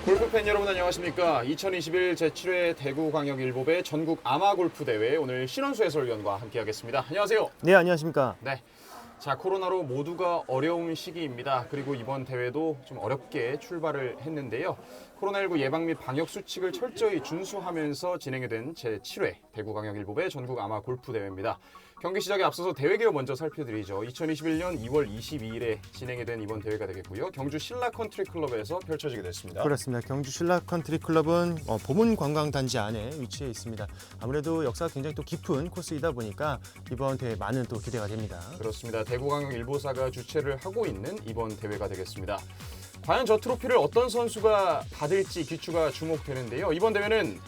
골프팬 여러분 안녕하십니까. 2021 제7회 대구광역일보배 전국 아마골프대회 오늘 신원수 해설위원과 함께하겠습니다. 안녕하세요. 네, 안녕하십니까. 네. 자, 코로나로 모두가 어려운 시기입니다. 그리고 이번 대회도 좀 어렵게 출발을 했는데요. 코로나19 예방 및 방역 수칙을 철저히 준수하면서 진행이 된 제7회 대구광역일보배 전국 아마골프대회입니다. 경기 시작에 앞서서 대회 개요 먼저 살펴드리죠. 2021년 2월 22일에 진행이 된 이번 대회가 되겠고요. 경주 신라 컨트리 클럽에서 펼쳐지게 됐습니다. 그렇습니다. 경주 신라 컨트리 클럽은 보문 관광 단지 안에 위치해 있습니다. 아무래도 역사가 굉장히 또 깊은 코스이다 보니까 이번 대회 많은 또 기대가 됩니다. 그렇습니다. 대구광역일보사가 주최를 하고 있는 이번 대회가 되겠습니다. 과연 저 트로피를 어떤 선수가 받을지 귀추가 주목되는데요. 이번 대회는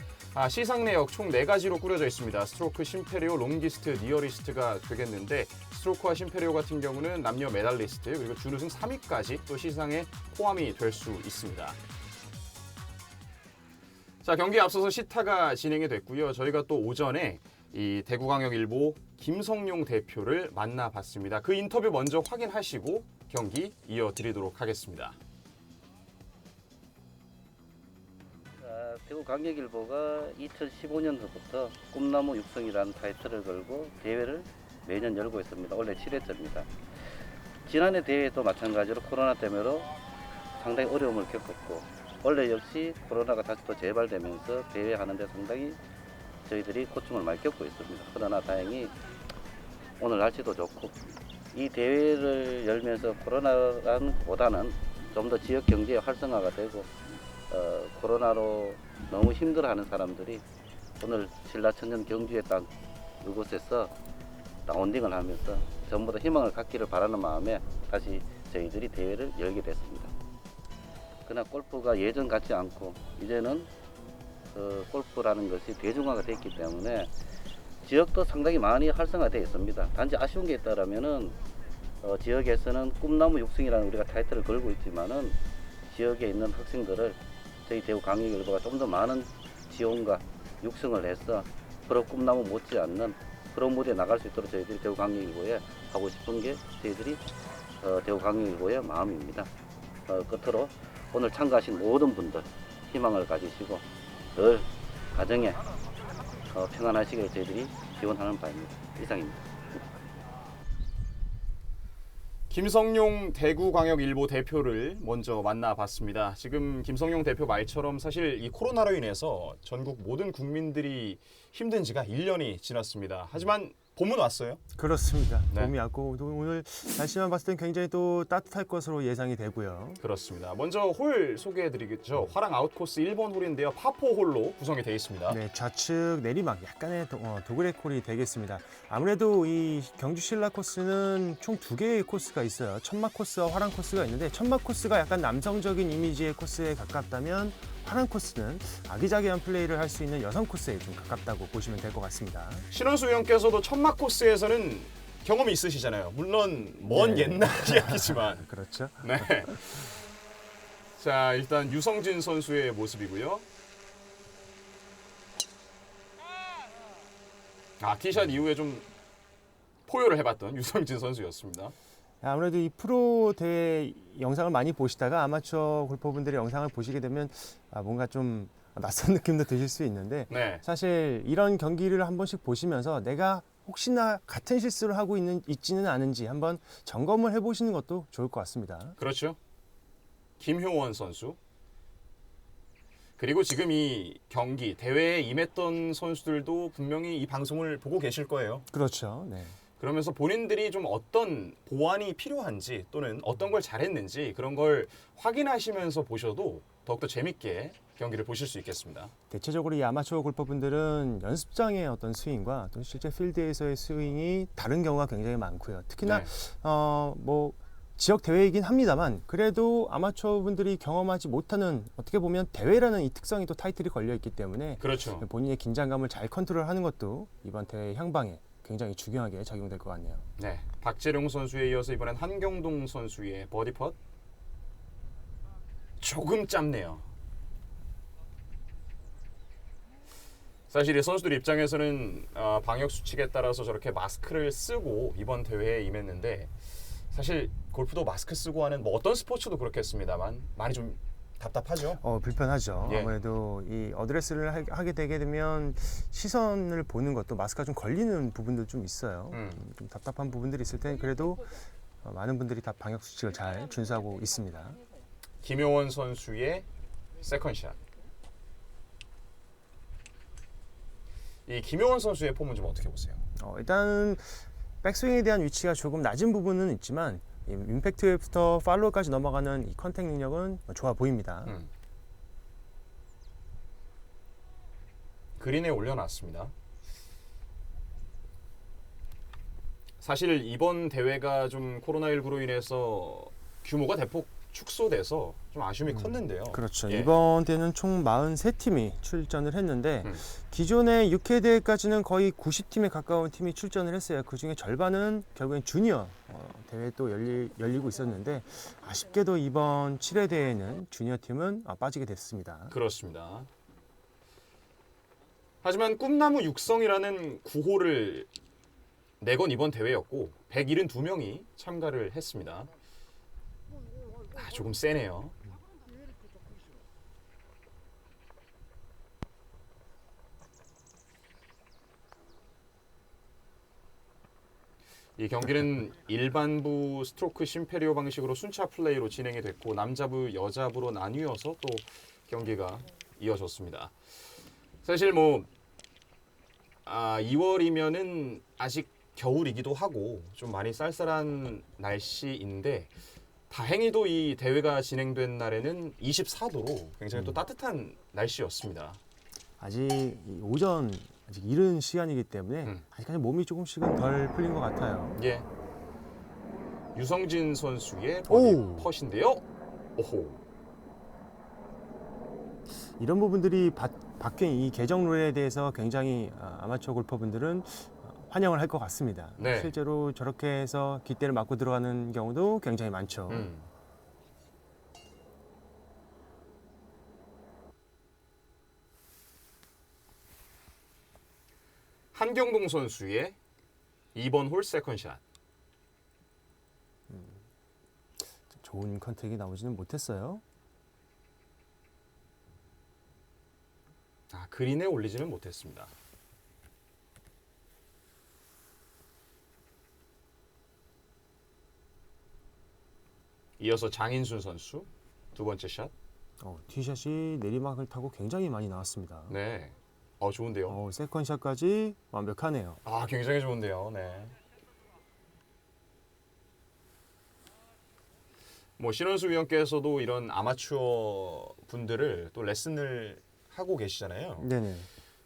시상 내역 총 4가지로 꾸려져 있습니다. 스트로크, 심페리오, 롱기스트, 니어리스트가 되겠는데 스트로크와 심페리오 같은 경우는 남녀 메달리스트 그리고 준우승 3위까지 또 시상에 포함이 될 수 있습니다. 자, 경기에 앞서서 시타가 진행이 됐고요. 저희가 또 오전에 이 대구광역일보 김성용 대표를 만나봤습니다. 그 인터뷰 먼저 확인하시고 경기 이어드리도록 하겠습니다. 대구광역일보가 2015년도부터 꿈나무 육성이라는 타이틀을 걸고 대회를 매년 열고 있습니다. 올해 7회째입니다. 지난해 대회도 마찬가지로 코로나 때문에 상당히 어려움을 겪었고 올해 역시 코로나가 다시 또 재발되면서 대회하는데 상당히 저희들이 고충을 많이 겪고 있습니다. 그러나 다행히 오늘 날씨도 좋고 이 대회를 열면서 코로나라는 것보다는 좀 더 지역 경제 활성화가 되고 코로나로 너무 힘들어하는 사람들이 오늘 신라천년 경주의 땅 이곳에서 라운딩을 하면서 전부 다 희망을 갖기를 바라는 마음에 다시 저희들이 대회를 열게 됐습니다. 그러나 골프가 예전 같지 않고 이제는 골프라는 것이 대중화가 됐기 때문에 지역도 상당히 많이 활성화되어 있습니다. 단지 아쉬운 게 있다라면은 지역에서는 꿈나무 육성이라는 우리가 타이틀을 걸고 있지만은 지역에 있는 학생들을 저희 대구광역일보가 좀 더 많은 지원과 육성을 해서 프로 꿈나무 못지않는 그런 무대에 나갈 수 있도록 저희들이 대구광역일보에 하고 싶은 게 저희들이 대구광역일보의 마음입니다. 끝으로 오늘 참가하신 모든 분들 희망을 가지시고 늘 가정에 평안하시기를 저희들이 기원하는 바입니다. 이상입니다. 김성용 대구광역일보 대표를 먼저 만나봤습니다. 지금 김성용 대표 말처럼 사실 이 코로나로 인해서 전국 모든 국민들이 힘든 지가 1년이 지났습니다. 하지만 봄은 왔어요. 그렇습니다. 네. 봄이 왔고 오늘 날씨만 봤을 땐 굉장히 또 따뜻할 것으로 예상이 되고요. 그렇습니다. 먼저 홀 소개해드리겠죠. 화랑 아웃코스 1번 홀인데요. 파4 홀로 구성이 되어 있습니다. 네, 좌측 내리막 약간의 도그레 콜이 되겠습니다. 아무래도 이 경주 신라 코스는 총 2개의 코스가 있어요. 천막 코스와 화랑 코스가 있는데 천막 코스가 약간 남성적인 이미지의 코스에 가깝다면 화랑 코스는 아기자기한 플레이를 할 수 있는 여성 코스에 좀 가깝다고 보시면 될 것 같습니다. 신원수 위원께서도 천막 코스에서는 경험이 있으시잖아요. 물론 먼 네. 옛날 이야기지만. 그렇죠. 네. 자, 일단 유성진 선수의 모습이고요. 티샷 이후에 좀 포효를 해봤던 유성진 선수였습니다. 아무래도 이 프로 대회 영상을 많이 보시다가 아마추어 골퍼분들의 영상을 보시게 되면 뭔가 좀 낯선 느낌도 드실 수 있는데 네. 사실 이런 경기를 한 번씩 보시면서 내가 혹시나 같은 실수를 하고 있지는 않은지 한번 점검을 해보시는 것도 좋을 것 같습니다. 그렇죠. 김효원 선수. 그리고 지금 이 경기, 대회에 임했던 선수들도 분명히 이 방송을 보고 계실 거예요. 그렇죠. 네. 그러면서 본인들이 좀 어떤 보완이 필요한지 또는 어떤 걸 잘했는지 그런 걸 확인하시면서 보셔도 더욱더 재밌게 경기를 보실 수 있겠습니다. 대체적으로 이 아마추어 골퍼분들은 연습장의 어떤 스윙과 또 실제 필드에서의 스윙이 다른 경우가 굉장히 많고요. 특히나 네. 뭐 지역 대회이긴 합니다만 그래도 아마추어 분들이 경험하지 못하는 어떻게 보면 대회라는 이 특성이 또 타이틀이 걸려 있기 때문에 그렇죠. 본인의 긴장감을 잘 컨트롤하는 것도 이번 대회 향방에 굉장히 중요하게 작용될 것 같네요. 네, 박재룡 선수에 이어서 이번엔 한경동 선수의 버디 펫. 조금 짧네요. 사실 이 선수들 입장에서는 방역 수칙에 따라서 저렇게 마스크를 쓰고 이번 대회에 임했는데 사실 골프도 마스크 쓰고 하는 뭐 어떤 스포츠도 그렇겠습니다만 많이 좀 답답하죠. 불편하죠. 예. 아무래도 이 어드레스를 하게 되게 되면 시선을 보는 것도 마스크가 좀 걸리는 부분도 좀 있어요. 좀 답답한 부분들이 있을 때 그래도 많은 분들이 다 방역 수칙을 잘 준수하고 있습니다. 김효원 선수의 세컨샷. 이 김효원 선수의 폼은 좀 어떻게 보세요? 일단 백스윙에 대한 위치가 조금 낮은 부분은 있지만 이 임팩트부터 팔로우까지 넘어가는 이 컨택 능력은 좋아 보입니다. 그린에 올려놨습니다. 사실 이번 대회가 좀 코로나19로 인해서 규모가 대폭 축소돼서 좀 아쉬움이 컸는데요. 그렇죠. 예. 이번 대회는 총 43팀이 출전을 했는데 음. 기존의 6회 대회까지는 거의 90팀에 가까운 팀이 출전을 했어요. 그중에 절반은 결국엔 주니어 대회 또 열리고 있었는데 아쉽게도 이번 7회 대회는 주니어 팀은 빠지게 됐습니다. 그렇습니다. 하지만 꿈나무 육성이라는 구호를 내건 이번 대회였고 172명이 참가를 했습니다. 조금 세네요. 이 경기는 일반부 스트로크 심페리오 방식으로 순차 플레이로 진행이 됐고 남자부, 여자부로 나뉘어서 또 경기가 이어졌습니다. 사실 2월이면은 아직 겨울이기도 하고 좀 많이 쌀쌀한 날씨인데 다행히도 이 대회가 진행된 날에는 24도로 굉장히 또 따뜻한 날씨였습니다. 아직 오전 아직 이른 시간이기 때문에 아직까지 몸이 조금씩은 덜 풀린 것 같아요. 예. 유성진 선수의 오! 버디 펫인데요. 오호. 이런 부분들이 바뀐 이 개정 룰에 대해서 굉장히 아마추어 골퍼분들은 환영을 할 것 같습니다. 네. 실제로 저렇게 해서 깃대를 맞고 들어가는 경우도 굉장히 많죠. 한경동 선수의 2번 홀 세컨샷. 좋은 컨택이 나오지는 못했어요. 그린에 올리지는 못했습니다. 이어서 장인순 선수 두 번째 샷. 티샷이 내리막을 타고 굉장히 많이 나왔습니다. 네. 좋은데요. 세컨샷까지 완벽하네요. 굉장히 좋은데요. 네. 신원수 위원께서도 이런 아마추어 분들을 또 레슨을 하고 계시잖아요. 네네.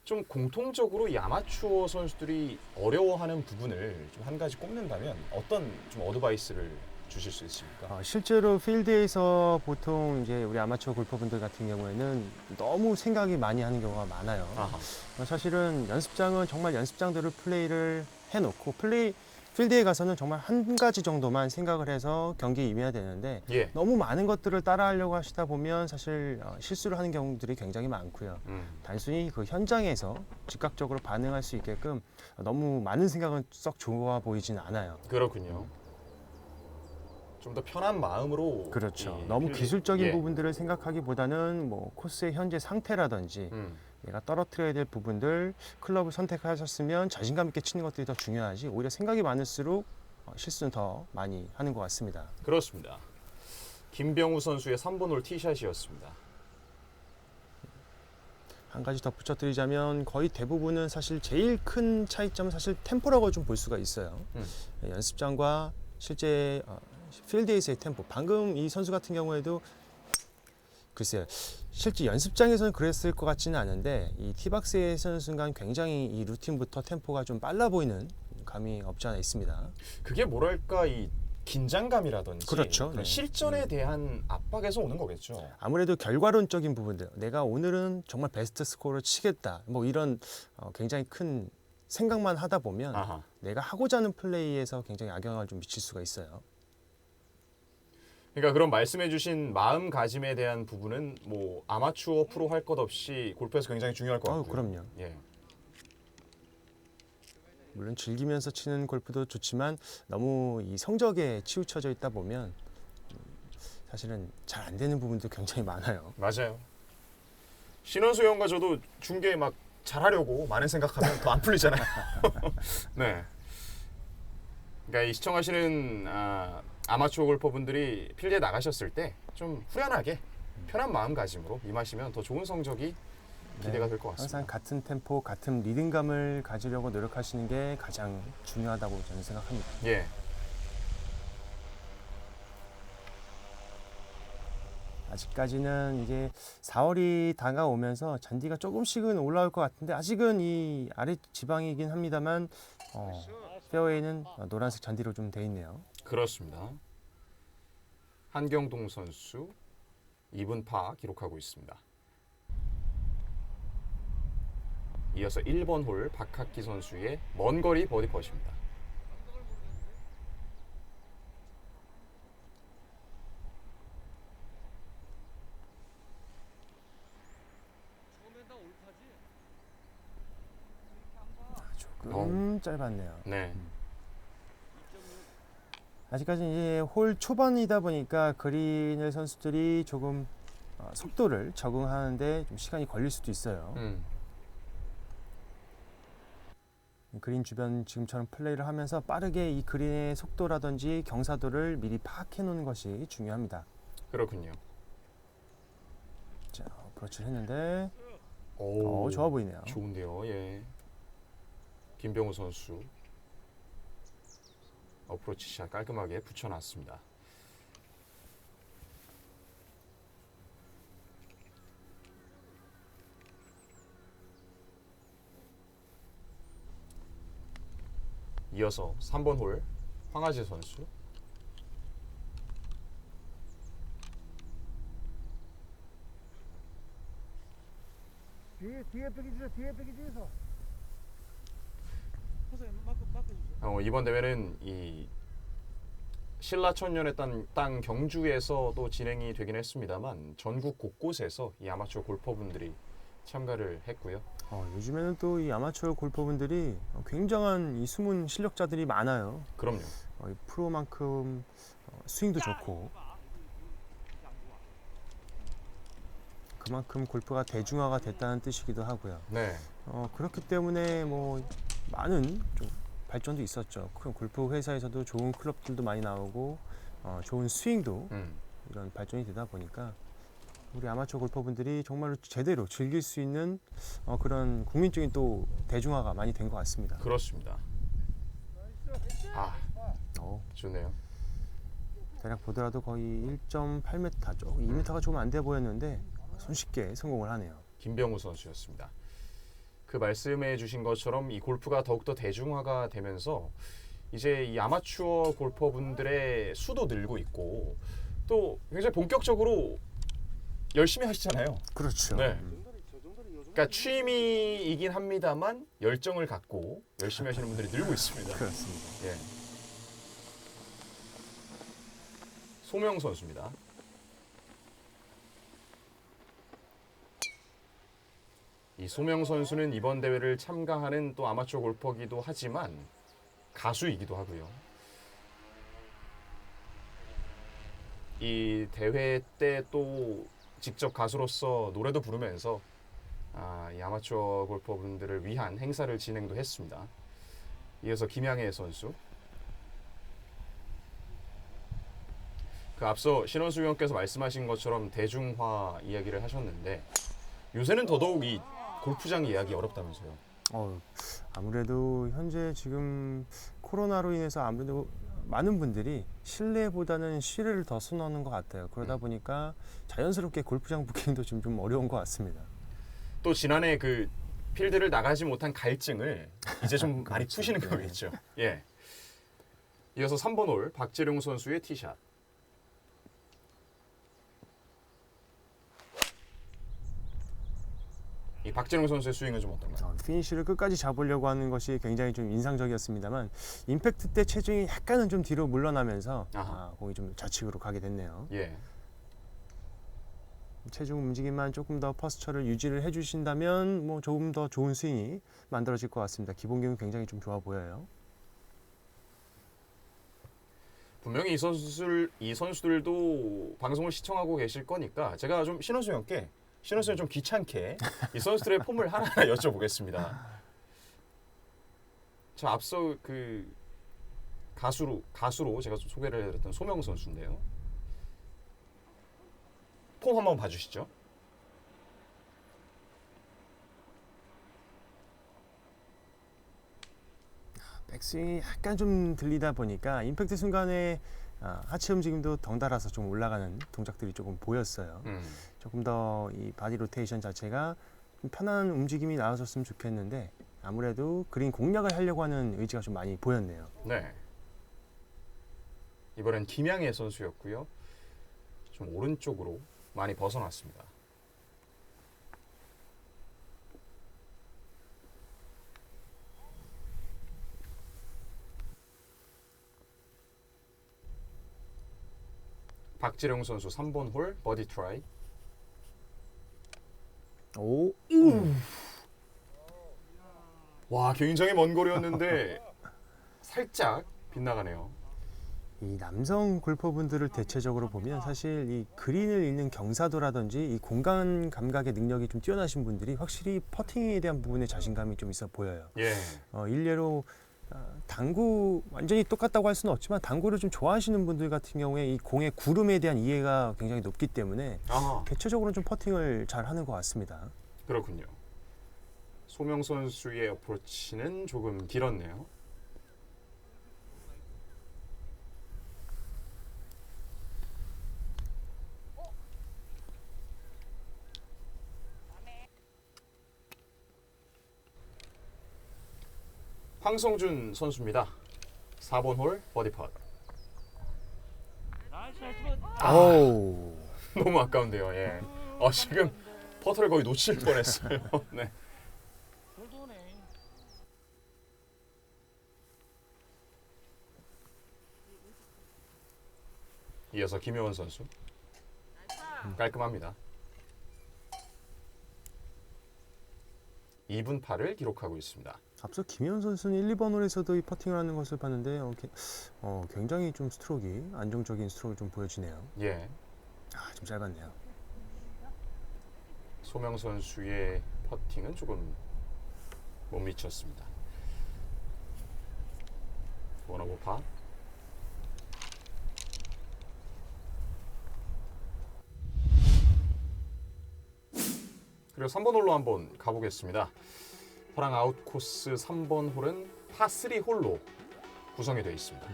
좀 공통적으로 이 아마추어 선수들이 어려워하는 부분을 좀 한 가지 꼽는다면 어떤 좀 어드바이스를 주실 수 있습니까? 실제로 필드에서 보통 이제 우리 아마추어 골퍼분들 같은 경우에는 너무 생각이 많이 하는 경우가 많아요. 사실은 연습장은 정말 연습장대로 플레이를 해놓고 필드에 가서는 정말 한 가지 정도만 생각을 해서 경기에 임해야 되는데 예. 너무 많은 것들을 따라하려고 하시다 보면 사실 실수를 하는 경우들이 굉장히 많고요. 단순히 그 현장에서 즉각적으로 반응할 수 있게끔 너무 많은 생각은 썩 좋아 보이진 않아요. 그렇군요. 좀 더 편한 마음으로. 그렇죠. 이 너무 필드- 기술적인 예. 부분들을 생각하기보다는 코스의 현재 상태라든지 내가 떨어뜨려야 될 부분들 클럽을 선택하셨으면 자신감 있게 치는 것들이 더 중요하지 오히려 생각이 많을수록 실수는 더 많이 하는 것 같습니다. 그렇습니다. 김병우 선수의 3번 홀 티샷이었습니다. 한 가지 덧붙여드리자면 거의 대부분은 사실 제일 큰 차이점은 사실 템포라고 좀 볼 수가 있어요. 연습장과 실제 필드에서의 템포. 방금 이 선수 같은 경우에도 글쎄요. 실제 연습장에서는 그랬을 것 같지는 않은데 이 티박스에 서는 순간 굉장히 이 루틴부터 템포가 좀 빨라 보이는 감이 없지 않아 있습니다. 그게 뭐랄까 이 긴장감이라든지 그렇죠. 그런 네. 실전에 대한 압박에서 오는 거겠죠. 아무래도 결과론적인 부분들, 내가 오늘은 정말 베스트 스코어를 치겠다. 이런 굉장히 큰 생각만 하다 보면 아하. 내가 하고자 하는 플레이에서 굉장히 악영향을 좀 미칠 수가 있어요. 그러니까 그런 말씀해주신 마음가짐에 대한 부분은 아마추어 프로 할 것 없이 골프에서 굉장히 중요할 것 같고요. 그럼요. 예. 물론 즐기면서 치는 골프도 좋지만 너무 이 성적에 치우쳐져 있다 보면 사실은 잘 안 되는 부분도 굉장히 많아요. 맞아요. 신원수 형과 저도 중계 막 잘하려고 많은 생각하면 더 안 풀리잖아요. 네. 그러니까 이 시청하시는 아마추어 골퍼분들이 필드에 나가셨을 때 좀 후련하게 편한 마음가짐으로 임하시면 더 좋은 성적이 기대가 될 것 같습니다. 항상 같은 템포, 같은 리듬감을 가지려고 노력하시는 게 가장 중요하다고 저는 생각합니다. 예. 아직까지는 이제 4월이 다가오면서 잔디가 조금씩은 올라올 것 같은데 아직은 이 아래 지방이긴 합니다만 페어웨이는 노란색 잔디로 좀 돼 있네요. 그렇습니다. 한경동 선수 2분 파 기록하고 있습니다. 이어서 1번 홀 박학기 선수의 먼 거리 버디 퍼시입니다. 조금 짧았네요. 네. 아직까지 이제 홀 초반이다 보니까 그린의 선수들이 조금 속도를 적응하는데 좀 시간이 걸릴 수도 있어요. 그린 주변 지금처럼 플레이를 하면서 빠르게 이 그린의 속도라든지 경사도를 미리 파악해 놓는 것이 중요합니다. 그렇군요. 자, 어프로치를 했는데 오, 좋아 보이네요. 좋은데요. 예. 김병우 선수 어프로치 샷 깔끔하게 붙여놨습니다. 이어서 3번 홀 황하재 선수. 뒤에 빼기 주세요. 뒤에 빼기 주세요. 이번 대회는 이 신라천년의 땅 경주에서도 진행이 되긴 했습니다만 전국 곳곳에서 이 아마추어 골퍼분들이 참가를 했고요. 요즘에는 또 이 아마추어 골퍼분들이 굉장한 이 숨은 실력자들이 많아요. 그럼요. 이 프로만큼 스윙도 좋고 그만큼 골프가 대중화가 됐다는 뜻이기도 하고요. 네. 그렇기 때문에 뭐 많은 좀 발전도 있었죠. 큰 골프 회사에서도 좋은 클럽들도 많이 나오고 좋은 스윙도 이런 발전이 되다 보니까 우리 아마추어 골퍼분들이 정말로 제대로 즐길 수 있는 그런 국민적인 또 대중화가 많이 된 것 같습니다. 그렇습니다. 좋네요. 대략 보더라도 거의 1.8m, 조금 2m가 조금 안 돼 보였는데 손쉽게 성공을 하네요. 김병우 선수였습니다. 그 말씀해 주신 것처럼 이 골프가 더욱더 대중화가 되면서 이제 이 아마추어 골퍼분들의 수도 늘고 있고 또 굉장히 본격적으로 열심히 하시잖아요. 그렇죠. 네. 그러니까 취미이긴 합니다만 열정을 갖고 열심히 하시는 분들이 늘고 있습니다. 그렇습니다. 예. 소명 선수입니다. 이 소명 선수는 이번 대회를 참가하는 또 아마추어 골퍼기도 하지만 가수이기도 하고요. 이 대회 때 또 직접 가수로서 노래도 부르면서 이 아마추어 골퍼분들을 위한 행사를 진행도 했습니다. 이어서 김양혜 선수. 그 앞서 신원수 위원께서 말씀하신 것처럼 대중화 이야기를 하셨는데 요새는 더더욱 이 골프장 예약이 어렵다면서요. 아무래도 현재 지금 코로나로 인해서 아무래도 많은 분들이 실내보다는 실외를 더 선호하는 것 같아요. 그러다 보니까 자연스럽게 골프장 부킹도 좀 어려운 것 같습니다. 또 지난해 그 필드를 나가지 못한 갈증을 이제 좀 많이 푸시는 거겠죠. 예. 이어서 3번 홀 박재룡 선수의 티샷. 이 박재룡 선수의 스윙은 좀 어떤가요? 피니쉬를 끝까지 잡으려고 하는 것이 굉장히 좀 인상적이었습니다만 임팩트 때 체중이 약간은 좀 뒤로 물러나면서 공이 좀 좌측으로 가게 됐네요. 예. 체중 움직임만 조금 더 퍼스처를 유지를 해주신다면 뭐 조금 더 좋은 스윙이 만들어질 것 같습니다. 기본기는 굉장히 좀 좋아 보여요. 분명히 이 선수들도 방송을 시청하고 계실 거니까 제가 좀 신원수 형께 좀 귀찮게 이 선수들의 폼을 하나하나 여쭤보겠습니다. 저 앞서 그 가수로 제가 소개를 해드렸던 소명 선수인데요. 폼 한번 봐주시죠. 백스윙이 약간 좀 들리다 보니까 임팩트 순간에 하체 움직임도 덩달아서 좀 올라가는 동작들이 조금 보였어요. 조금 더 이 바디 로테이션 자체가 좀 편안한 움직임이 나와줬으면 좋겠는데 아무래도 그린 공략을 하려고 하는 의지가 좀 많이 보였네요. 네. 이번엔 김양혜 선수였고요. 좀 오른쪽으로 많이 벗어났습니다. 박지령 선수 3번 홀 버디 트라이. 오, 와, 굉장히 먼 거리였는데 살짝 빗나가네요. 이 남성 골퍼분들을 대체적으로 보면 사실 이 그린을 읽는 경사도라든지 이 공간 감각의 능력이 좀 뛰어나신 분들이 확실히 퍼팅에 대한 부분에 자신감이 좀 있어 보여요. 예. 일례로 당구 완전히 똑같다고 할 수는 없지만 당구를 좀 좋아하시는 분들 같은 경우에 이 공의 구름에 대한 이해가 굉장히 높기 때문에 아, 개체적으로는 좀 퍼팅을 잘 하는 것 같습니다. 그렇군요. 소명 선수의 어프로치는 조금 길었네요. 황성준 선수입니다. 4번 홀 버디 팟. 오, 너무 아까운데요. 예. 지금 퍼터를 거의 놓칠 뻔했어요. 네. 이어서 김효원 선수. 깔끔합니다. 2분 8을 기록하고 있습니다. 앞서 김현 선수는 1, 2번 홀에서도 이 퍼팅을 하는 것을 봤는데 굉장히 좀 스트로크가 안정적인 스트로크를 좀 보여지네요. 예. 좀 짧았네요. 소명 선수의 퍼팅은 조금 못 미쳤습니다. 원오버 파. 그리고 3번 홀로 한번 가보겠습니다. 호랑 아웃 코스 3번 홀은 파3 홀로 구성이 되어 있습니다.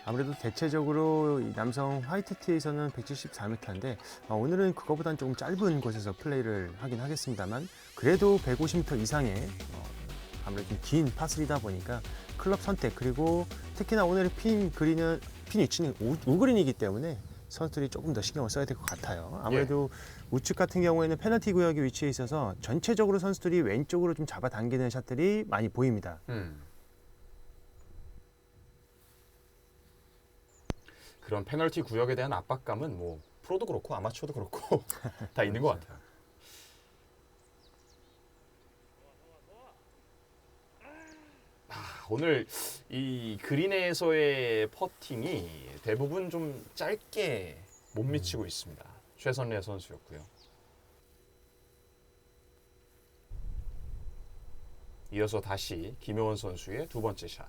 아무래도 대체적으로 이 남성 화이트 티에서는 174m인데 오늘은 그거보다는 조금 짧은 곳에서 플레이를 하긴 하겠습니다만 그래도 150m 이상의 아무래도 좀 긴 파3다 보니까 클럽 선택 그리고 특히나 오늘의 핀 위치는 우그린이기 때문에 선수들이 조금 더 신경을 써야 될 것 같아요. 아무래도 우측 같은 경우에는 페널티 구역에 위치해 있어서 전체적으로 선수들이 왼쪽으로 좀 잡아당기는 샷들이 많이 보입니다. 그런 페널티 구역에 대한 압박감은 뭐 프로도 그렇고 아마추어도 그렇고 다 있는 것 같아요. 오늘 이 그린에서의 퍼팅이 대부분 좀 짧게 못 미치고 있습니다. 최선래 선수였고요. 이어서 다시 김효원 선수의 두 번째 샷.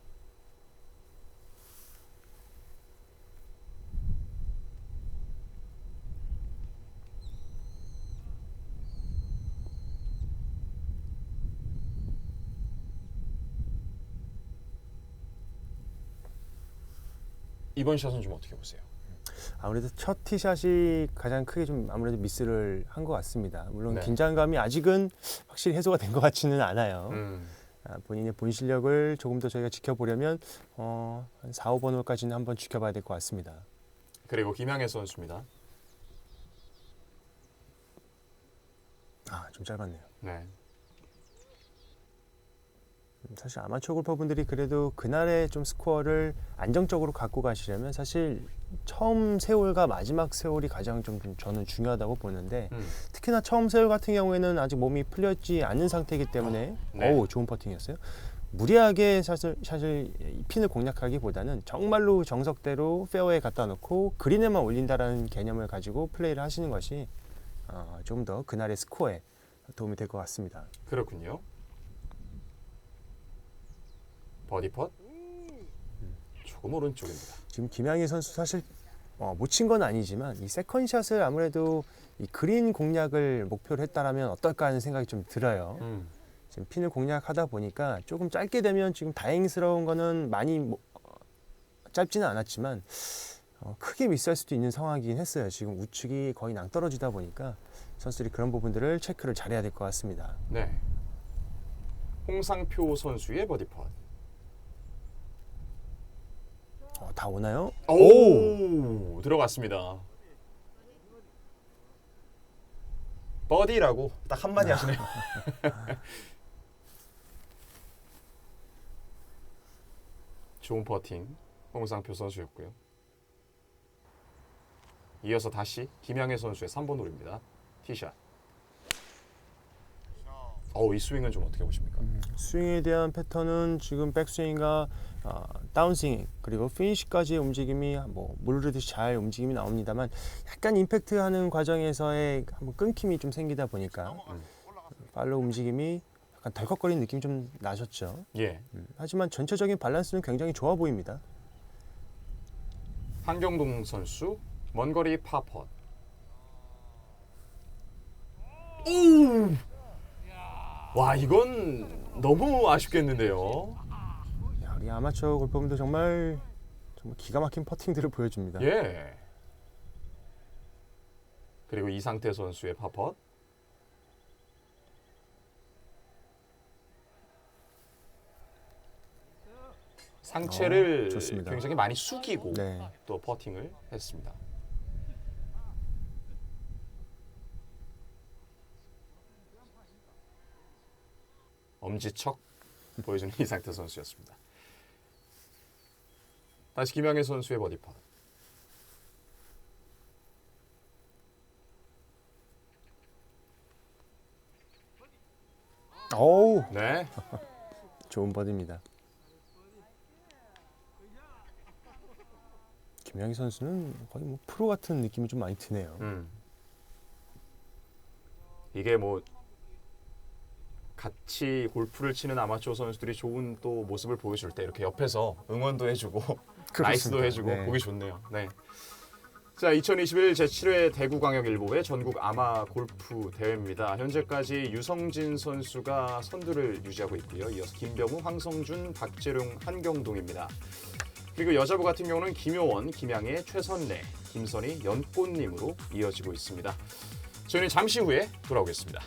이번 샷은 좀 어떻게 보세요? 아무래도 첫 티샷이 가장 크게 좀 아무래도 미스를 한 것 같습니다. 물론 네. 긴장감이 아직은 확실히 해소가 된 것 같지는 않아요. 본인의 본 실력을 조금 더 저희가 지켜보려면 한 4, 5번 홀까지는 한번 지켜봐야 될 것 같습니다. 그리고 김양혜 선수입니다. 좀 짧았네요. 네. 사실 아마추어 골퍼분들이 그래도 그날의 좀 스코어를 안정적으로 갖고 가시려면 사실 처음 세홀과 마지막 세홀이 가장 좀 저는 중요하다고 보는데 특히나 처음 세홀 같은 경우에는 아직 몸이 풀렸지 않은 상태이기 때문에 네. 좋은 퍼팅이었어요. 무리하게 샷을 핀을 공략하기보다는 정말로 정석대로 페어웨이에 갖다 놓고 그린에만 올린다라는 개념을 가지고 플레이를 하시는 것이 좀 더 그날의 스코어에 도움이 될 것 같습니다. 그렇군요. 버디 펫. 조금 오른쪽입니다. 지금 김양희 선수 사실 못 친 건 아니지만 이 세컨샷을 아무래도 이 그린 공략을 목표로 했다라면 어떨까 하는 생각이 좀 들어요. 지금 핀을 공략하다 보니까 조금 짧게 되면 지금 다행스러운 거는 많이 짧지는 않았지만 크게 미스할 수도 있는 상황이긴 했어요. 지금 우측이 거의 낭떠러지다 보니까 선수들이 그런 부분들을 체크를 잘해야 될 것 같습니다. 네. 홍상표 선수의 버디 펫. 다 오나요? 오! 들어갔습니다. 버디라고 딱 한마디 하시네요. 좋은 퍼팅 홍상표 선수였고요. 이어서 다시 김양혜 선수의 3번 홀입니다. 티샷. 이 스윙은 좀 어떻게 보십니까? 스윙에 대한 패턴은 지금 백스윙과 다운스윙 그리고 피니시까지의 움직임이 물르듯이 잘 움직임이 나옵니다만 약간 임팩트하는 과정에서의 한번 끊김이 좀 생기다 보니까 팔로우 움직임이 약간 덜컥거리는 느낌이 좀 나셨죠. 예. 하지만 전체적인 밸런스는 굉장히 좋아 보입니다. 한경동 선수 먼 거리 파펫. 와, 이건 너무 아쉽겠는데요. 야, 우리 아마추어 골퍼분들 정말 기가 막힌 퍼팅들을 보여줍니다. 예. 그리고 이상태 선수의 파펫. 상체를 좋습니다. 굉장히 많이 숙이고 네. 또 퍼팅을 했습니다. 엄지척 보여주는 이상태 선수였습니다. 다시 김양혜 선수의 버디팟. 오, 네. 좋은 버디입니다. 김양희 선수는 거의 프로 같은 느낌이 좀 많이 드네요. 이게 같이 골프를 치는 아마추어 선수들이 좋은 또 모습을 보여줄 때 이렇게 옆에서 응원도 해주고 나이스도 해주고 네. 보기 좋네요. 네. 자, 2021 제7회 대구광역일보의 전국 아마 골프 대회입니다. 현재까지 유성진 선수가 선두를 유지하고 있고요. 이어서 김병우, 황성준, 박재룡, 한경동입니다. 그리고 여자부 같은 경우는 김효원, 김양혜, 최선래, 김선희, 연꽃님으로 이어지고 있습니다. 저희는 잠시 후에 돌아오겠습니다.